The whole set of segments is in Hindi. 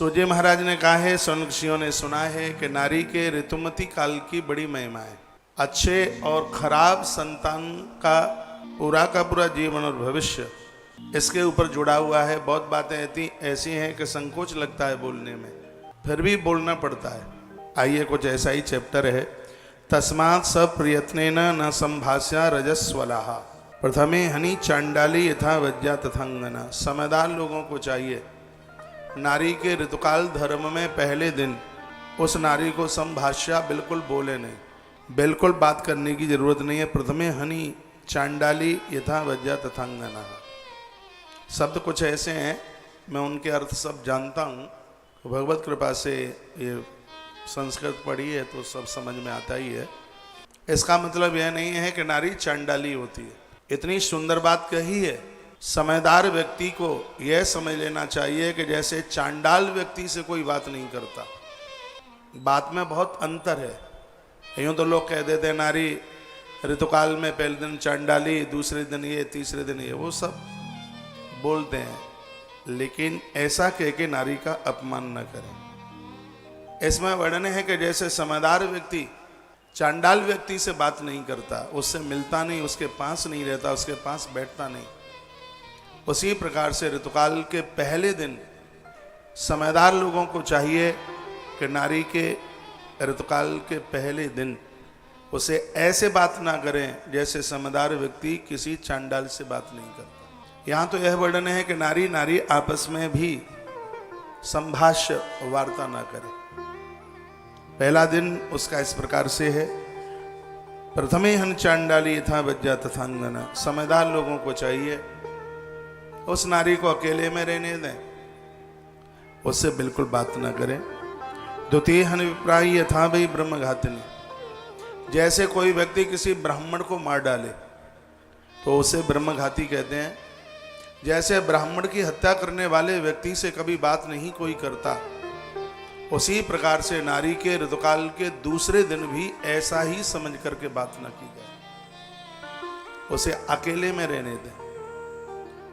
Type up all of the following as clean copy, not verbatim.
सूर्य महाराज ने कहा है, ऋषियों ने सुना है कि नारी के ऋतुमती काल की बड़ी महिमा है। अच्छे और खराब संतान का पूरा जीवन और भविष्य इसके ऊपर जुड़ा हुआ है। बहुत बातें ऐसी हैं कि संकोच लगता है बोलने में, फिर भी बोलना पड़ता है। आइए कुछ ऐसा ही चैप्टर है। तस्मात् सब प्रयत्नेन न संभाष्या रजस्वलाहा प्रथमे हनि चांडाली यथा वज्या तथांगना। समझदार लोगों को चाहिए नारी के ऋतुकाल धर्म में पहले दिन उस नारी को संभाष्या बिल्कुल बोले नहीं, बिल्कुल बात करने की जरूरत नहीं है। प्रथमे हनि चांडाली यथा वज्या तथांगना शब्द कुछ ऐसे हैं, मैं उनके अर्थ सब जानता हूँ। भगवत कृपा से ये संस्कृत पढ़ी है तो सब समझ में आता ही है। इसका मतलब यह नहीं है कि नारी चांडाली होती है। इतनी सुंदर बात कही है। समझदार व्यक्ति को यह समझ लेना चाहिए कि जैसे चांडाल व्यक्ति से कोई बात नहीं करता। बात में बहुत अंतर है। यूँ तो लोग कह देते हैं नारी ऋतुकाल में पहले दिन चांडाली, दूसरे दिन ये, तीसरे दिन ये, वो सब बोलते हैं, लेकिन ऐसा कह के नारी का अपमान न करें। इसमें वर्णन है कि जैसे समझदार व्यक्ति चांडाल व्यक्ति से बात नहीं करता, उससे मिलता नहीं, उसके पास नहीं रहता, उसके पास बैठता नहीं, उसी प्रकार से ऋतुकाल के पहले दिन समझदार लोगों को चाहिए कि नारी के ऋतुकाल के पहले दिन उसे ऐसे बात ना करें जैसे समझदार व्यक्ति किसी चांडाल से बात नहीं करता। यहाँ तो यह वर्णन है कि नारी नारी आपस में भी संभाष्य वार्ता ना करे। पहला दिन उसका इस प्रकार से है, प्रथमे हन चांडाली यथा वज्या तथांगना। समझदार लोगों को चाहिए उस नारी को अकेले में रहने दें, उससे बिल्कुल बात ना करें। द्वितीय हन विप्राई यथा वही ब्रह्मघातिनी। जैसे कोई व्यक्ति किसी ब्राह्मण को मार डाले तो उसे ब्रह्मघाती कहते हैं। जैसे ब्राह्मण की हत्या करने वाले व्यक्ति से कभी बात नहीं कोई करता, उसी प्रकार से नारी के ऋतुकाल के दूसरे दिन भी ऐसा ही समझ करके बात न की जाए। उसे अकेले में रहने दें,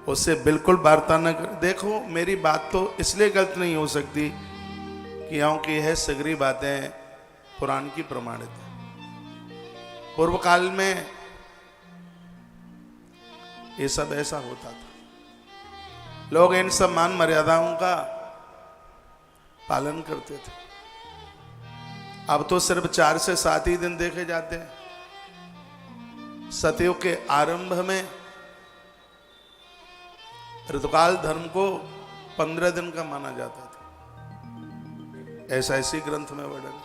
उससे बिल्कुल वार्ता न कर। देखो मेरी बात तो इसलिए गलत नहीं हो सकती क्योंकि यह सगरी बातें पुराण की प्रमाणित है। पूर्व काल में ये सब ऐसा होता था। लोग इन सब मान मर्यादाओं का पालन करते थे। अब तो सिर्फ 4 से 7 ही दिन देखे जाते हैं। सतयुग के आरंभ में ऋतुकाल धर्म को 15 दिन का माना जाता था। ऐसा इसी ग्रंथ में वर्णन।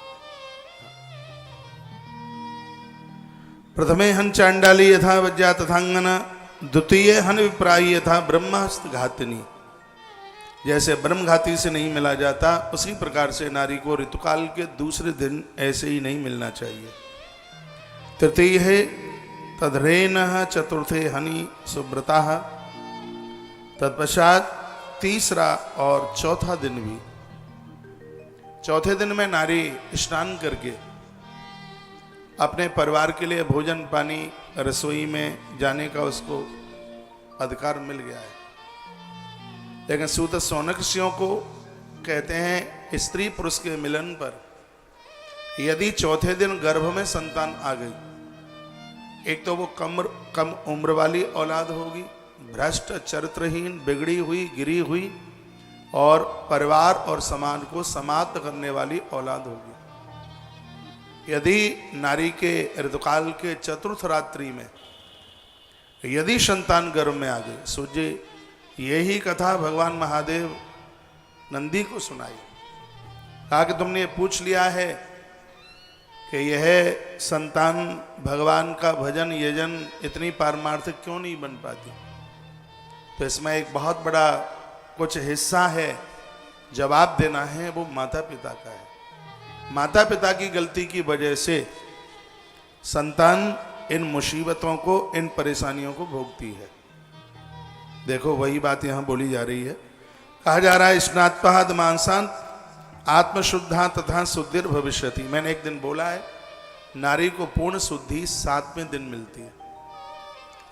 प्रथमे हन चांडाली यथा वज्या तथांगना द्वितीय हन विप्राई यथा ब्रह्महस्त घातिनी। जैसे ब्रह्मघाती से नहीं मिला जाता उसी प्रकार से नारी को ऋतुकाल के दूसरे दिन ऐसे ही नहीं मिलना चाहिए। तृतीय है तद्रेन चतुर्थे हनि सुब्रता। तत्पश्चात तीसरा और चौथा दिन भी। चौथे दिन में नारी स्नान करके अपने परिवार के लिए भोजन पानी रसोई में जाने का उसको अधिकार मिल गया है। लेकिन सूत सौनक ऋषियों को कहते हैं स्त्री पुरुष के मिलन पर यदि चौथे दिन गर्भ में संतान आ गई, एक तो वो कम उम्र वाली औलाद होगी, भ्रष्ट चरित्रहीन बिगड़ी हुई गिरी हुई और परिवार और समाज को समाप्त करने वाली औलाद होगी। यदि नारी के ऋतुकाल के चतुर्थ रात्रि में यदि संतान गर्भ में आ गई, सोचिए यही कथा भगवान महादेव नंदी को सुनाई। कहा कि तुमने ये पूछ लिया है कि यह संतान भगवान का भजन यजन इतनी पारमार्थिक क्यों नहीं बन पाती। तो इसमें एक बहुत बड़ा कुछ हिस्सा है, जवाब देना है, वो माता पिता का है। माता पिता की गलती की वजह से संतान इन मुसीबतों को, इन परेशानियों को भोगती है। देखो वही बात यहाँ बोली जा रही है। कहा जा रहा है स्नात्पाद मांसान आत्मशुद्धा तथा शुद्धिर भविष्यति। मैंने एक दिन बोला है नारी को पूर्ण शुद्धि 7वें दिन मिलती है।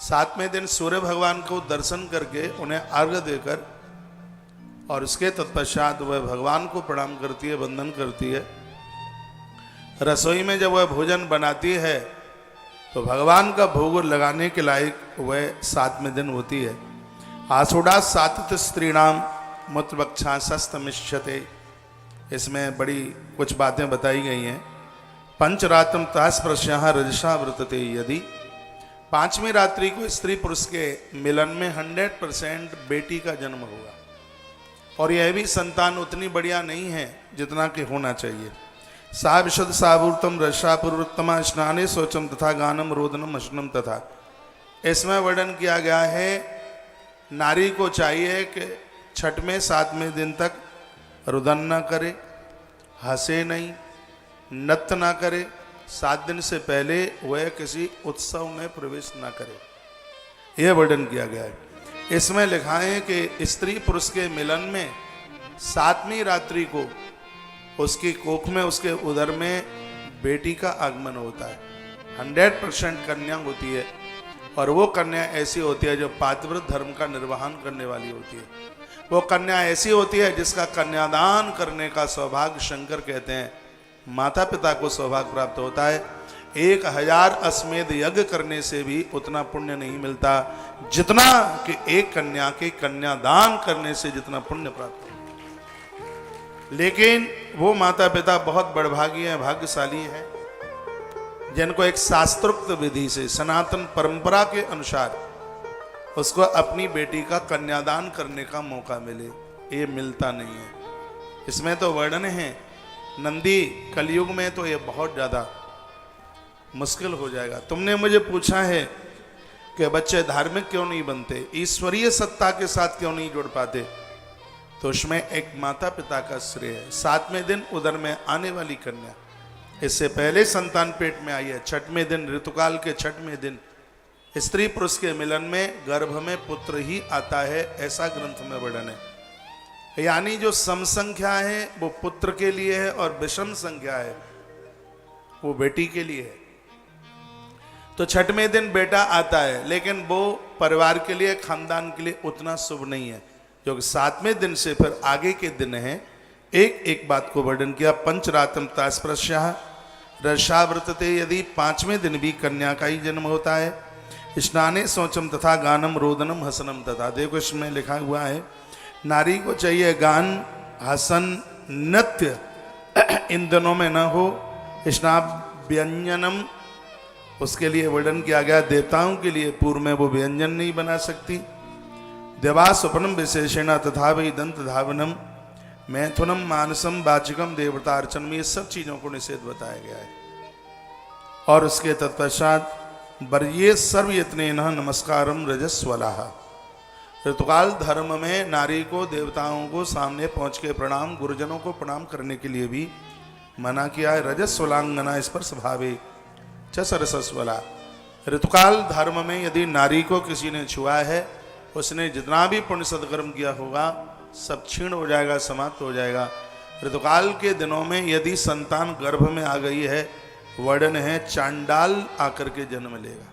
7वें दिन सूर्य भगवान को दर्शन करके उन्हें अर्घ्य देकर और उसके तत्पश्चात वह भगवान को प्रणाम करती है, वंदन करती है। रसोई में जब वह भोजन बनाती है तो भगवान का भोग लगाने के लायक वह 7वें दिन होती है। आषाढ़ सातित स्त्रीणाम मूत्रवक्षासस्तमिष्यते, इसमें बड़ी कुछ बातें बताई गई हैं। पंचरात्रम तास्पर्श्यः रजसा व्रतते, यदि 5वीं रात्रि को स्त्री पुरुष के मिलन में 100% बेटी का जन्म होगा, और यह भी संतान उतनी बढ़िया नहीं है जितना कि होना चाहिए। सा विशद सावूर्तम रसा पूर्वोत्तमा स्नाने शौचम तथा गानम रोदनम हसनम तथा, इसमें वर्णन किया गया है नारी को चाहिए कि 6वें 7वें दिन तक रुदन ना करे, हंसे नहीं, नृत्य ना करे, 7 दिन से पहले वह किसी उत्सव में प्रवेश ना करे, यह वर्णन किया गया है। इसमें लिखा है कि स्त्री पुरुष के मिलन में 7वीं रात्रि को उसकी कोख में, उसके उदर में बेटी का आगमन होता है। 100% कन्या होती है, और वो कन्या ऐसी होती है जो पातिव्रत धर्म का निर्वहन करने वाली होती है। वो कन्या ऐसी होती है जिसका कन्यादान करने का सौभाग्य, शंकर कहते हैं, माता पिता को सौभाग्य प्राप्त होता है। 1000 अश्वमेध यज्ञ करने से भी उतना पुण्य नहीं मिलता जितना कि एक कन्या के कन्यादान करने से जितना पुण्य प्राप्त होता। लेकिन वो माता पिता बहुत बड़भागी हैं, भाग्यशाली हैं, जिनको एक शास्त्रोक्त विधि से, सनातन परंपरा के अनुसार उसको अपनी बेटी का कन्यादान करने का मौका मिले। ये मिलता नहीं है। इसमें तो वर्णन है नंदी, कलयुग में तो ये बहुत ज़्यादा मुश्किल हो जाएगा। तुमने मुझे पूछा है कि बच्चे धार्मिक क्यों नहीं बनते, ईश्वरीय सत्ता के साथ क्यों नहीं जुड़ पाते, तो उसमें एक माता पिता का श्रेय है। 7वें दिन उदर में आने वाली कन्या, इससे पहले संतान पेट में आई है। 6वें दिन, ऋतुकाल के 6वें दिन स्त्री पुरुष के मिलन में गर्भ में पुत्र ही आता है, ऐसा ग्रंथ में वर्णन है। यानी जो सम संख्या है वो पुत्र के लिए है, और विषम संख्या है वो बेटी के लिए है। तो 6वें दिन बेटा आता है, लेकिन वो परिवार के लिए, खानदान के लिए उतना शुभ नहीं है, जो कि 7वें दिन से फिर आगे के दिन है। एक एक बात को वर्णन किया। पंचरात्रम तास्पर्श्यः रसा व्रतते, यदि 5वें दिन भी कन्या का ही जन्म होता है। स्नाने शौचम तथा गानम रोदनम हसनम तथा, देखो इसमें लिखा हुआ है नारी को चाहिए गान, हसन, नृत्य इन दिनों में न हो। स्नान व्यंजनम, उसके लिए वर्णन किया गया देवताओं के लिए पूर्व में वो व्यंजन नहीं बना सकती। देवा स्वप्नम विशेषण तथा वही दंत धावनम, मैथुनम, मानसम, वाचिकम, देवतार्चनम, ये सब चीजों को निषेध बताया गया है। और उसके तत्पश्चात वर्ये सर्वयत्नेन नमस्कारम रजस्वलाः, ऋतुकाल धर्म में नारी को देवताओं को सामने पहुंच के प्रणाम, गुरुजनों को प्रणाम करने के लिए भी मना किया है। रजस्वलांगना स्पर्श भावे च सरसस्वला, ऋतुकाल धर्म में यदि नारी को किसी ने छुआ है, उसने जितना भी पुण्य सत्कर्म किया होगा सब क्षीण हो जाएगा, समाप्त हो जाएगा। ऋतुकाल के दिनों में यदि संतान गर्भ में आ गई है, वर्णन है चांडाल आकर के जन्म लेगा,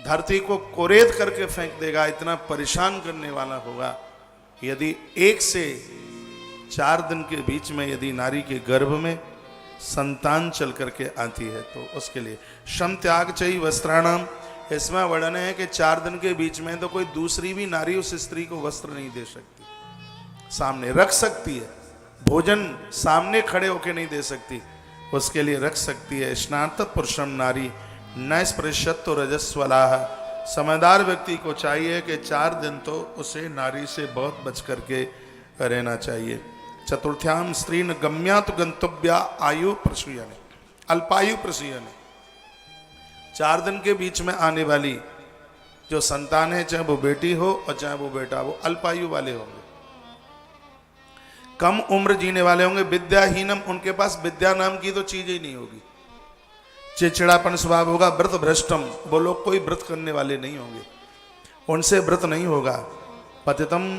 धरती को कोरेद करके फेंक देगा, इतना परेशान करने वाला होगा। यदि 1 से 4 दिन के बीच में यदि नारी के गर्भ में संतान चल करके आती है तो उसके लिए श्रम त्याग चाहिए वस्त्राणाम, इसमें वर्णन है कि 4 दिन के बीच में तो कोई दूसरी भी नारी उस स्त्री को वस्त्र नहीं दे सकती, सामने रख सकती है, भोजन सामने खड़े होके नहीं दे सकती, उसके लिए रख सकती है। स्नात पुरुषम नारी न स्पृशत्व रजस्वलाः, समझदार व्यक्ति को चाहिए कि 4 दिन तो उसे नारी से बहुत बच करके रहना चाहिए। चतुर्थ्याम स्त्री न गम्या तो गंतव्या आयु प्रसूयने, अल्पायु प्रसूयने, 4 दिन के बीच में आने वाली जो संतान है, चाहे वो बेटी हो और चाहे वो बेटा, वो अल्पायु वाले होंगे, कम उम्र जीने वाले होंगे। विद्याहीनम, उनके पास विद्या नाम की तो चीज ही नहीं होगी, चिड़चिड़ापन स्वभाव होगा। व्रत भ्रष्टम, वो लोग कोई व्रत करने वाले नहीं होंगे, उनसे व्रत नहीं होगा। पतितम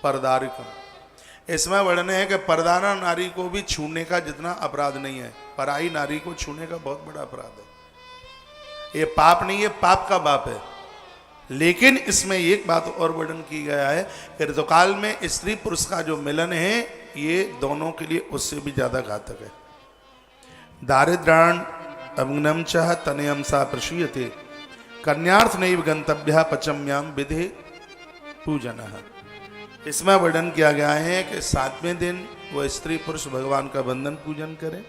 परदारिकम, इसमें वर्णन है कि परदाना नारी को भी छूने का जितना अपराध नहीं है, पराई नारी को छूने का बहुत बड़ा अपराध है। ये पाप नहीं है, पाप का बाप है। लेकिन इसमें एक बात और वर्णन की गया है कि ऋतुकाल में स्त्री पुरुष का जो मिलन है ये दोनों के लिए उससे भी ज्यादा घातक है। दारिद्राण अग्नम चह तनयम सा प्रशीयते कन्यार्थ नैव गंतव्य पचम्याम विधि पूजन। इसमें वर्णन किया गया है कि 7वें दिन वह स्त्री पुरुष भगवान का बंधन पूजन करें।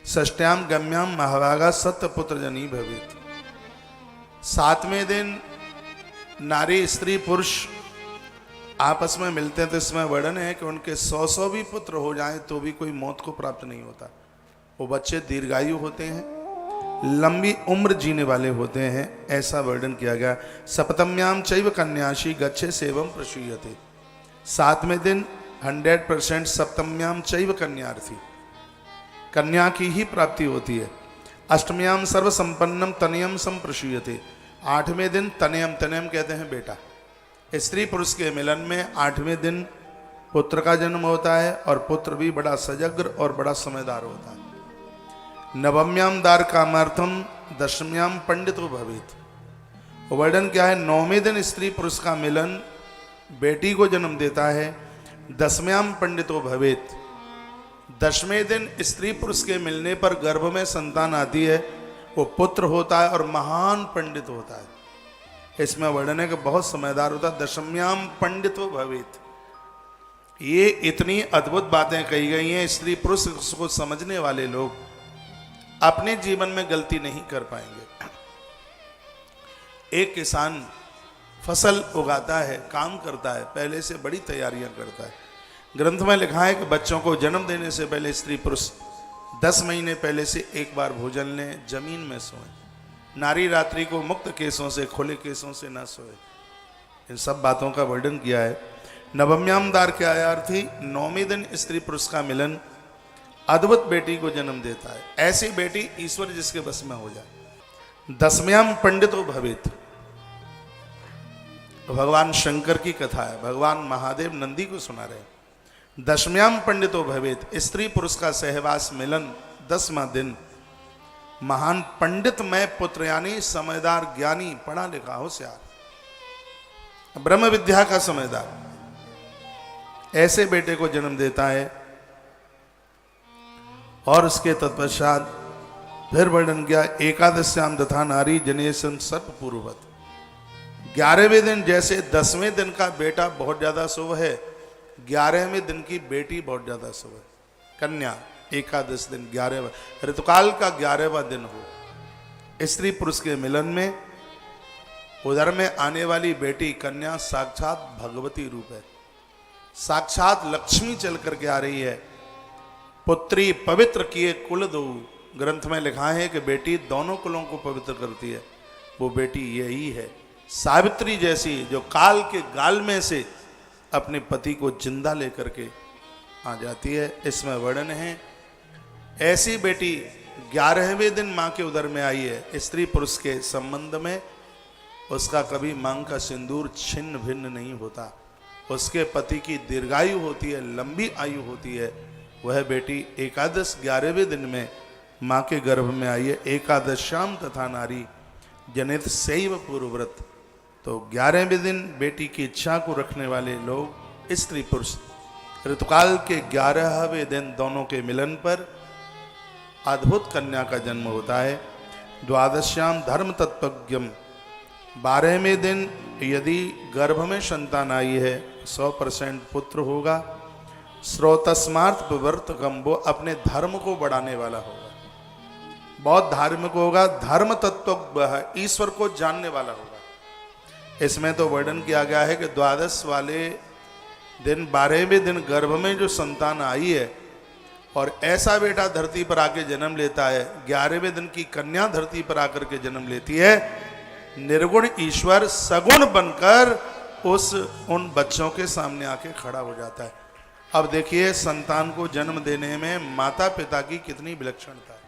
षष्ट्याम गम्याम महाभागा सत्य पुत्र जनी भवेत। 7वें दिन नारी स्त्री पुरुष आपस में मिलते हैं तो इसमें वर्णन है कि उनके 100 भी पुत्र हो जाएं तो भी कोई मौत को प्राप्त नहीं होता। वो बच्चे दीर्घायु होते हैं, लंबी उम्र जीने वाले होते हैं, ऐसा वर्णन किया गया। सप्तम्याम चैव कन्याशी गच्छे सेवम प्रसूयते। 7वें दिन 100% सप्तम्याम चैव कन्यार्थी, कन्या की ही प्राप्ति होती है। अष्टम्याम सर्व संपन्नम तनयम संप्रसूयते। 8वें दिन तनयम, तनयम कहते हैं बेटा। स्त्री पुरुष के मिलन में 8वें दिन पुत्र का जन्म होता है और पुत्र भी बड़ा सजग्र और बड़ा समझदार होता है। नवम्याम दार कामार्थम दशम्याम पंडितो भवेत। वर्णन क्या है, 9वें दिन स्त्री पुरुष का मिलन बेटी को जन्म देता है। 10म्याम पंडितो भवेत। 10वें दिन स्त्री पुरुष के मिलने पर गर्भ में संतान आती है, वो पुत्र होता है और महान पंडित होता है। इसमें वर्णन है कि बहुत समझदार होता है। 10म्याम पंडितो भवेत। ये इतनी अद्भुत बातें कही गई हैं, स्त्री पुरुष को समझने वाले लोग अपने जीवन में गलती नहीं कर पाएंगे। एक किसान फसल उगाता है, काम करता है, पहले से बड़ी तैयारियां करता है। ग्रंथ में लिखा है कि बच्चों को जन्म देने से पहले स्त्री पुरुष 10 महीने पहले से एक बार भोजन लें, जमीन में सोएं। नारी रात्रि को मुक्त केसों से, खुले केसों से ना सोए। इन सब बातों का वर्णन किया है। नवम्याम दार के आयार्थी, 9वें दिन स्त्री पुरुष का मिलन अद्भुत बेटी को जन्म देता है। ऐसी बेटी ईश्वर जिसके बस में हो जाए। 10म्याम पंडितो भवेत। भगवान शंकर की कथा है, भगवान महादेव नंदी को सुना रहे। 10म्याम पंडितो भवेत। स्त्री पुरुष का सहवास मिलन 10वां दिन महान पंडितमय पुत्र यानी समझदार, ज्ञानी, पढ़ा लिखा, होशियार, ब्रह्म विद्या का समझदार, ऐसे बेटे को जन्म देता है। और उसके तत्पश्चात फिर वर्णन किया, एकादश्याम तथा नारी जनेशन सर्प पूर्ववत। 11वें दिन जैसे 10वें दिन का बेटा बहुत ज्यादा शुभ है, 11वें दिन की बेटी बहुत ज्यादा शुभ है। कन्या एकादश दिन 11वां ऋतुकाल का 11वां दिन हो। स्त्री पुरुष के मिलन में उधर में आने वाली बेटी कन्या साक्षात भगवती रूप है, साक्षात लक्ष्मी चल करके आ रही है। पुत्री पवित्र किए कुल दो। ग्रंथ में लिखा है कि बेटी दोनों कुलों को पवित्र करती है। वो बेटी यही है, सावित्री जैसी, जो काल के गाल में से अपने पति को जिंदा लेकर के आ जाती है। इसमें वर्णन है, ऐसी बेटी 11वें दिन मां के उदर में आई है। स्त्री पुरुष के संबंध में उसका कभी मांग का सिंदूर छिन्न भिन्न नहीं होता। उसके पति की दीर्घायु होती है, लंबी आयु होती है। वह बेटी एकादश 11वें दिन में मां के गर्भ में आई है। एकादश्याम तथा नारी जनित शैव पूर्वव्रत। तो 11वें दिन बेटी की इच्छा को रखने वाले लोग स्त्री पुरुष ऋतुकाल के 11वें दिन दोनों के मिलन पर अद्भुत कन्या का जन्म होता है। द्वादश्याम धर्म तत्पज्ञम। 12वें दिन यदि गर्भ में संतान आई है 100% पुत्र होगा। स्रोतस्मार्थ प्रवर्तकम, वो अपने धर्म को बढ़ाने वाला होगा, बहुत धार्मिक होगा, धर्म तत्व ईश्वर को जानने वाला होगा। इसमें तो वर्णन किया गया है कि द्वादश वाले दिन 12वें दिन गर्भ में जो संतान आई है और ऐसा बेटा धरती पर आके जन्म लेता है। 11वें दिन की कन्या धरती पर आकर के जन्म लेती है। निर्गुण ईश्वर सगुण बनकर उन बच्चों के सामने आके खड़ा हो जाता है। अब देखिए संतान को जन्म देने में माता पिता की कितनी विलक्षणता है।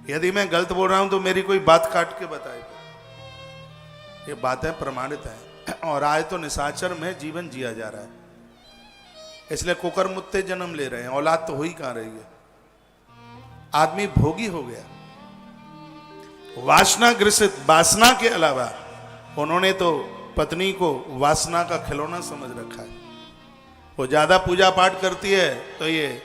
यदि मैं गलत बोल रहा हूं तो मेरी कोई बात काट के बताए। ये बातें प्रमाणित हैं और आज तो निशाचर में जीवन जिया जा रहा है, इसलिए कुकर मुत्ते जन्म ले रहे हैं, औलाद तो हो ही कहां रही है। आदमी भोगी हो गया, वासना ग्रसित, वासना के अलावा उन्होंने तो पत्नी को वासना का खिलौना समझ रखा है। वो ज्यादा पूजा पाठ करती है तो ये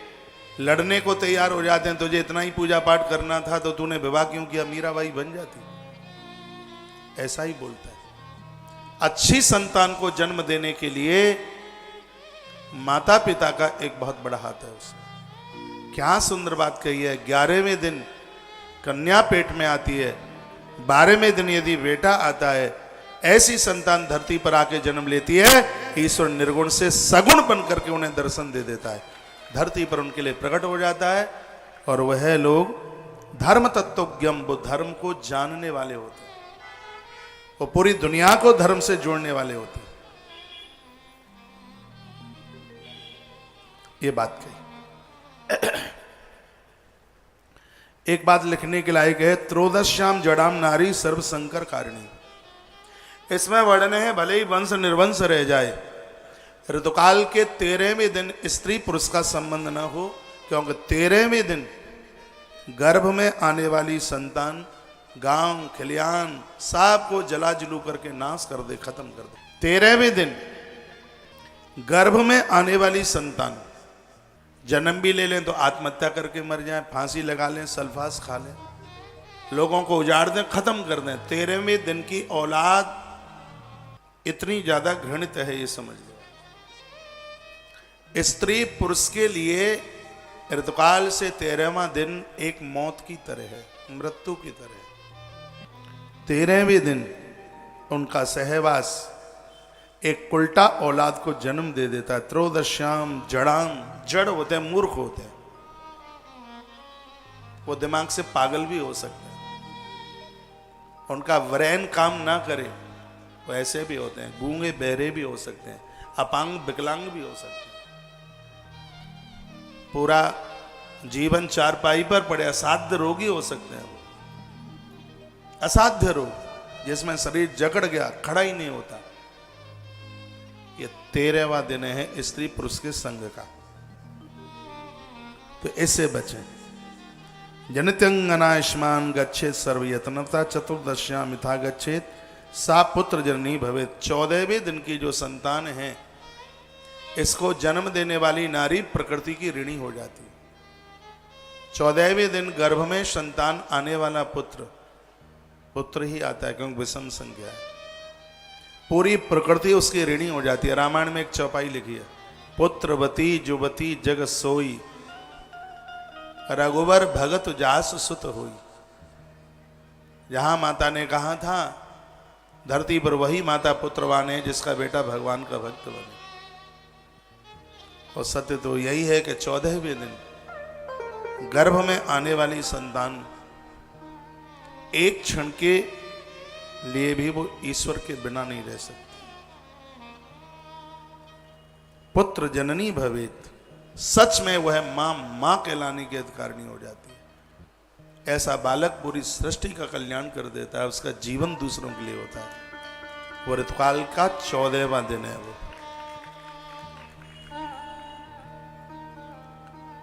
लड़ने को तैयार हो जाते हैं, तुझे इतना ही पूजा पाठ करना था तो तूने विवाह क्यों किया, मीराबाई बन जाती। ऐसा ही बोलता है। अच्छी संतान को जन्म देने के लिए माता पिता का एक बहुत बड़ा हाथ है उसमें। क्या सुंदर बात कही है। 11वें दिन कन्या पेट में आती है, 12वें दिन यदि बेटा आता है, ऐसी संतान धरती पर आके जन्म लेती है, ईश्वर निर्गुण से सगुण बन करके उन्हें दर्शन दे देता है, धरती पर उनके लिए प्रकट हो जाता है। और वह लोग धर्म तत्वज्ञम, वो धर्म को जानने वाले होते हैं, वो पूरी दुनिया को धर्म से जोड़ने वाले होते हैं। ये बात कही। एक बात लिखने के लायक है, त्रयोदश्याम जड़ाम नारी सर्व संकर कारिणी। इसमें वर्णन है, भले ही वंश निर्वंश रह जाए, ऋतुकाल के 13वें दिन स्त्री पुरुष का संबंध न हो, क्योंकि 13वें दिन गर्भ में आने वाली संतान गांव खलियान सब को जला जलू करके नाश कर दे, खत्म कर दे। 13वें दिन गर्भ में आने वाली संतान जन्म भी ले लें तो आत्महत्या करके मर जाए, फांसी लगा लें, सल्फास खा लें, लोगों को उजाड़ दें, खत्म कर दें। 13वें दिन की औलाद इतनी ज्यादा घृणित है, ये समझ लो। स्त्री पुरुष के लिए ऋतुकाल से 13वां दिन एक मौत की तरह है, मृत्यु की तरह है। 13वें दिन उनका सहवास एक उल्टा औलाद को जन्म दे देता है। त्रयोदश्याम जड़ाम, जड़ होते हैं, मूर्ख होते हैं, वो दिमाग से पागल भी हो सकते हैं, उनका ब्रेन काम ना करे, वो ऐसे भी होते हैं, गूंगे बहरे भी हो सकते हैं, अपांग विकलांग भी हो सकते हैं, पूरा जीवन चारपाई पर पड़े असाध्य रोगी हो सकते हैं। असाध्य रोग जिसमें शरीर जकड़ गया, खड़ा ही नहीं होता। ये 13वां दिन है स्त्री पुरुष के संग का, तो इससे बचें। जनित्यंगनायुष्मान गच्छेत सर्वयत्नता चतुर्दश्याम मिथा गच्छेत सा पुत्र जननी भवेत। 14वें दिन की जो संतान है, इसको जन्म देने वाली नारी प्रकृति की ऋणी हो जाती है। 14वें दिन गर्भ में संतान आने वाला पुत्र ही आता है, क्योंकि विषम संख्या है, पूरी प्रकृति उसकी ऋणी हो जाती है। रामायण में एक चौपाई लिखी है, पुत्रवती जुवती जग सोई, रघुवर भगत जास सुत होई। जहां माता ने कहा था धरती पर वही माता पुत्रवान है जिसका बेटा भगवान का भक्त बने। और सत्य तो यही है कि 14वें दिन गर्भ में आने वाली संतान एक क्षण के लिए भी वो ईश्वर के बिना नहीं रह सकती। पुत्र जननी भवेत, सच में वह मां कहलाने की अधिकारिणी हो जाती है। ऐसा बालक पूरी सृष्टि का कल्याण कर देता है, उसका जीवन दूसरों के लिए होता है। वो ऋतुकाल का 14वां दिन है। वो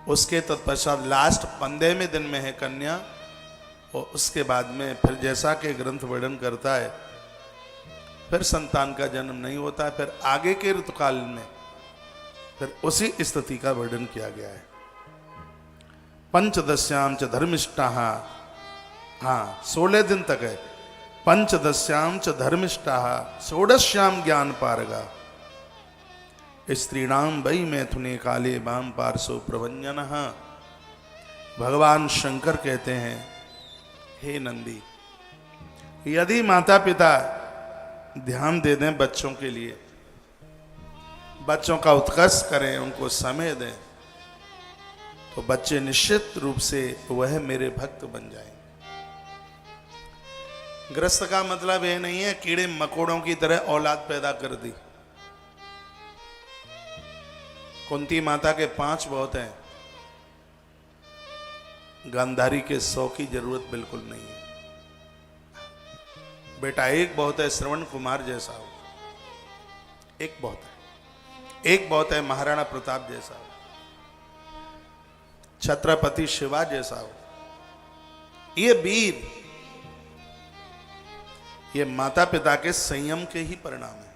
उसके तत्पश्चात लास्ट 15वें दिन में है कन्या, और उसके बाद में फिर जैसा कि ग्रंथ वर्णन करता है, फिर संतान का जन्म नहीं होता है। फिर आगे के ऋतुकाल में फिर उसी स्थिति का वर्णन किया गया है। पंचदश्याम च धर्मिष्ठा, हाँ 16 दिन तक है। पंचदश्याम च धर्मिष्ठा षोडश्याम ज्ञान पारगा, स्त्रीणाम वै मैथुने काले वाम पार्श्व प्रभंजन। भगवान शंकर कहते हैं, हे नंदी, यदि माता पिता ध्यान दे दें बच्चों के लिए, बच्चों का उत्कर्ष करें, उनको समय दें, तो बच्चे निश्चित रूप से वह मेरे भक्त बन जाएंगे। ग्रस्त का मतलब यह नहीं है कीड़े मकोड़ों की तरह औलाद पैदा कर दी। कुंती माता के 5 बहुत हैं, गांधारी के 100 की जरूरत बिल्कुल नहीं है। बेटा एक बहुत है, श्रवण कुमार जैसा हो, एक बहुत है। एक बहुत है, महाराणा प्रताप जैसा हो, छत्रपति शिवा जैसा हो। ये वीर, ये माता पिता के संयम के ही परिणाम है।